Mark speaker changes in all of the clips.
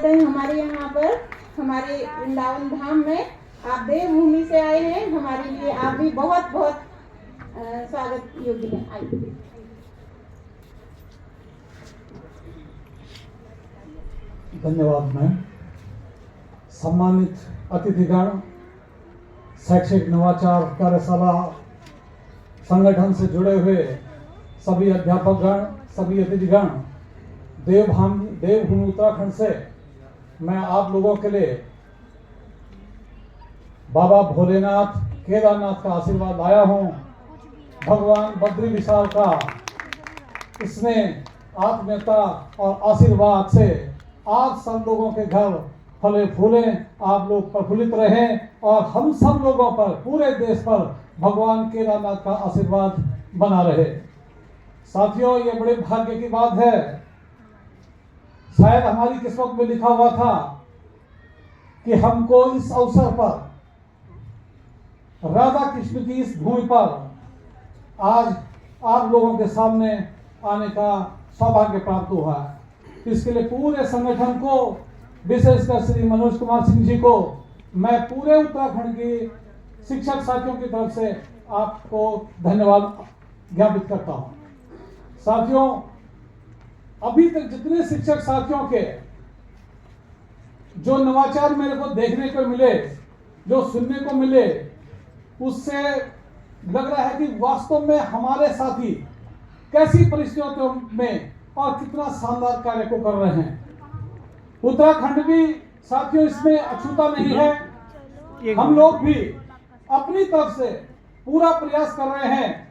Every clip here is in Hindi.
Speaker 1: करते हैं हमारे यहाँ पर, हमारे वृंदावन धाम में। आप देवभूमि से आए हैं, हमारे लिए आप भी बहुत बहुत स्वागत योग्य हैं। आइए।
Speaker 2: धन्यवाद मैम। सम्मानित अतिथिगण, शैक्षिक नवाचार कार्यशाला संगठन से जुड़े हुए सभी अध्यापकगण, सभी अतिथिगण, देवभूमि उत्तराखंड से मैं आप लोगों के लिए बाबा भोलेनाथ केदारनाथ का आशीर्वाद लाया हूं। भगवान बद्री विशाल का स्नेह, आत्मीयता और आशीर्वाद से आप सब लोगों के घर फले फूले, आप लोग प्रफुल्लित रहें और हम सब लोगों पर, पूरे देश पर भगवान केदारनाथ का आशीर्वाद बना रहे। साथियों, ये बड़े भाग्य की बात है। शायद हमारी किस्मत में लिखा हुआ था कि हमको इस अवसर पर, राधा कृष्ण की इस भूमि पर आज आप लोगों के सामने आने का सौभाग्य प्राप्त हुआ है। इसके लिए पूरे संगठन को, विशेषकर श्री मनोज कुमार सिंह जी को, मैं पूरे उत्तराखंड की शिक्षक साथियों की तरफ से आपको धन्यवाद ज्ञापित करता हूं। साथियों, अभी तक जितने शिक्षक साथियों के जो नवाचार मेरे को देखने को मिले, जो सुनने को मिले, उससे लग रहा है कि वास्तव में हमारे साथी कैसी परिस्थितियों में और कितना शानदार कार्य को कर रहे हैं। उत्तराखंड भी साथियों इसमें अछूता नहीं है। हम लोग भी अपनी तरफ से पूरा प्रयास कर रहे हैं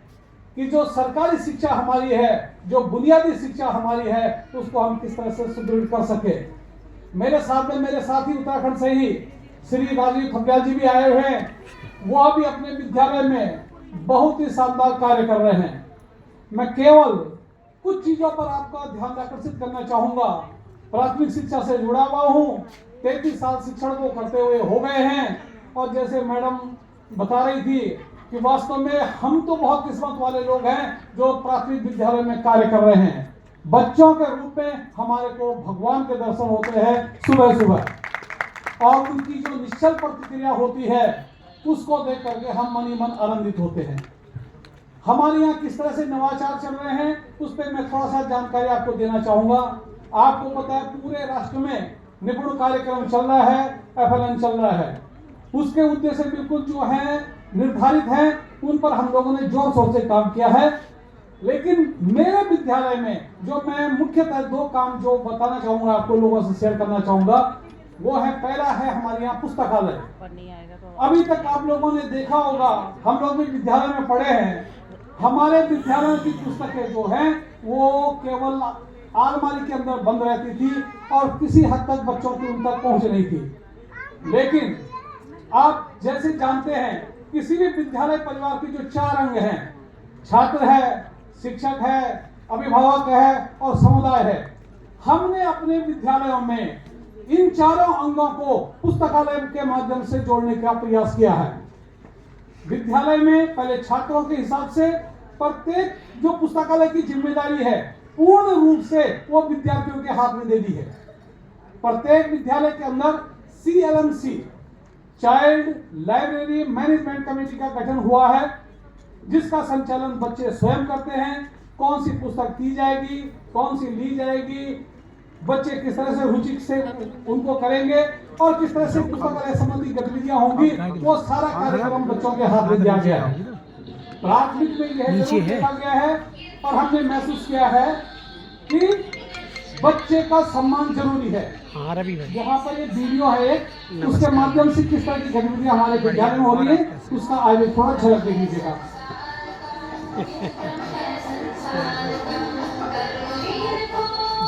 Speaker 2: कि जो सरकारी शिक्षा हमारी है, जो बुनियादी शिक्षा हमारी है, उसको हम किस तरह से सुदृढ़ कर सके। मेरे साथ में मेरे साथी उत्तराखंड से ही श्री राजीव खब्याल जी भी आए हुए हैं। वो भी अपने विद्यालय में बहुत ही शानदार कार्य कर रहे हैं। मैं केवल कुछ चीजों पर आपका ध्यान आकर्षित करना चाहूंगा। प्राथमिक शिक्षा से जुड़ा हुआ हूं, 33 साल शिक्षण को करते हुए हो गए हैं। और जैसे मैडम बता रही थी कि वास्तव में हम तो बहुत किस्मत वाले लोग हैं जो प्राथमिक विद्यालय में कार्य कर रहे हैं। बच्चों के रूप में हमारे को भगवान के दर्शन होते हैं सुबह सुबह, और उनकी जो निश्चल प्रतिक्रिया होती है उसको देख करके हम मन ही मन आनंदित होते हैं। हमारे यहाँ किस तरह से नवाचार चल रहे हैं उस पर मैं थोड़ा सा जानकारी आपको देना चाहूंगा। आपको पता है पूरे राष्ट्र में निपुण कार्यक्रम चल रहा है, FLN चल रहा है। उसके उद्देश्य बिल्कुल जो है निर्धारित हैं, उन पर हम लोगों ने जोर शोर से काम किया है। लेकिन मेरे विद्यालय में जो मैं मुख्यतः 2 काम जो बताना चाहूंगा, आपको लोगों से शेयर करना चाहूंगा, वो है, पहला है हमारे यहाँ पुस्तकालय। अभी तक आप लोगों ने देखा होगा, हम लोग भी विद्यालय में पढ़े हैं, हमारे विद्यालयों की पुस्तकें जो हैं वो केवल अलमारी के अंदर बंद रहती थी और किसी हद तक बच्चों की उन तक पहुंच नहीं थी। लेकिन आप जैसे जानते हैं, किसी भी विद्यालय परिवार की जो 4 अंग हैं, छात्र है, शिक्षक है, अभिभावक है और समुदाय है, हमने अपने विद्यालयों में इन चारों अंगों को पुस्तकालय के माध्यम से जोड़ने का प्रयास किया है। विद्यालय में पहले छात्रों के हिसाब से प्रत्येक जो पुस्तकालय की जिम्मेदारी है पूर्ण रूप से वो विद्यार्थियों के हाथ में दे दी है। प्रत्येक विद्यालय के अंदर CLMC, child library management committee का गठन हुआ है, जिसका संचालन बच्चे स्वयं करते हैं। कौन सी पुस्तक दी जाएगी, कौन सी ली जाएगी, बच्चे किस तरह से रुचि से उनको करेंगे और किस तरह से पुस्तकालय संबंधी गतिविधियां होंगी, वो सारा कार्यक्रम बच्चों के हाथ में दिया गया है। प्राथमिक में यह देखा गया है और हमने महसूस किया है कि बच्चे का सम्मान जरूरी है। यहाँ पर एक वीडियो है एक, उसके माध्यम से किस तरह की गतिविधियां हमारे विद्यालय में हो रही है उसका आगे थोड़ा झलक देख लीजिएगा।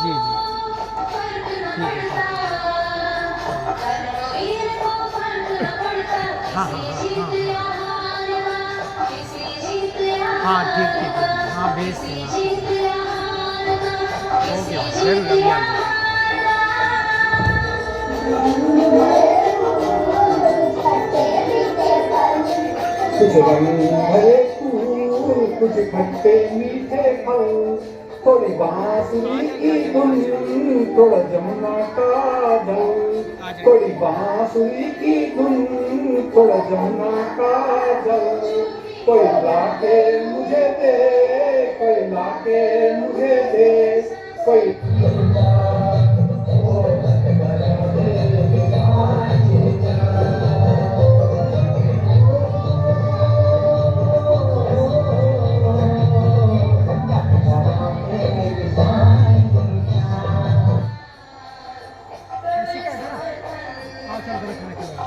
Speaker 3: जी जी हाँ ठीक ठीक हाँ भेज देना। ओके जरूर अभी आ जाए।
Speaker 4: कुछ रंग भरे फूल, कुछ खट्टे मीठे फल, थोड़ी बांसुरी की धुन, थोड़ा जमुना का जल, कोई बांसुरी की धुन, थोड़ा जमुना का जल, कोई लाके मुझे दे, कोई लाके मुझे दे, कोई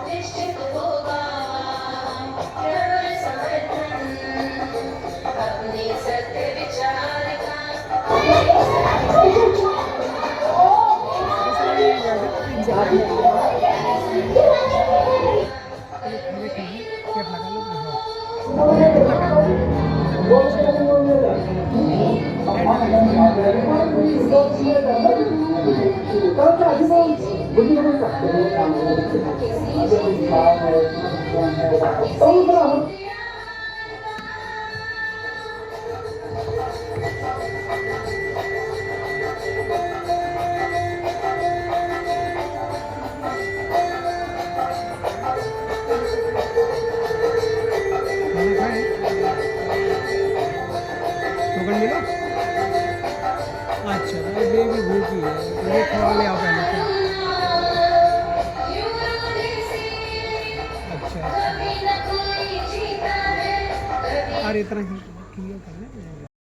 Speaker 5: निश्चित होगा प्यार समर्थन अपने सत्य विचार
Speaker 3: अच्छा ये भी भूखी है, ये खवा ले आओ पहले से। अच्छा अच्छा, अरे इतना ही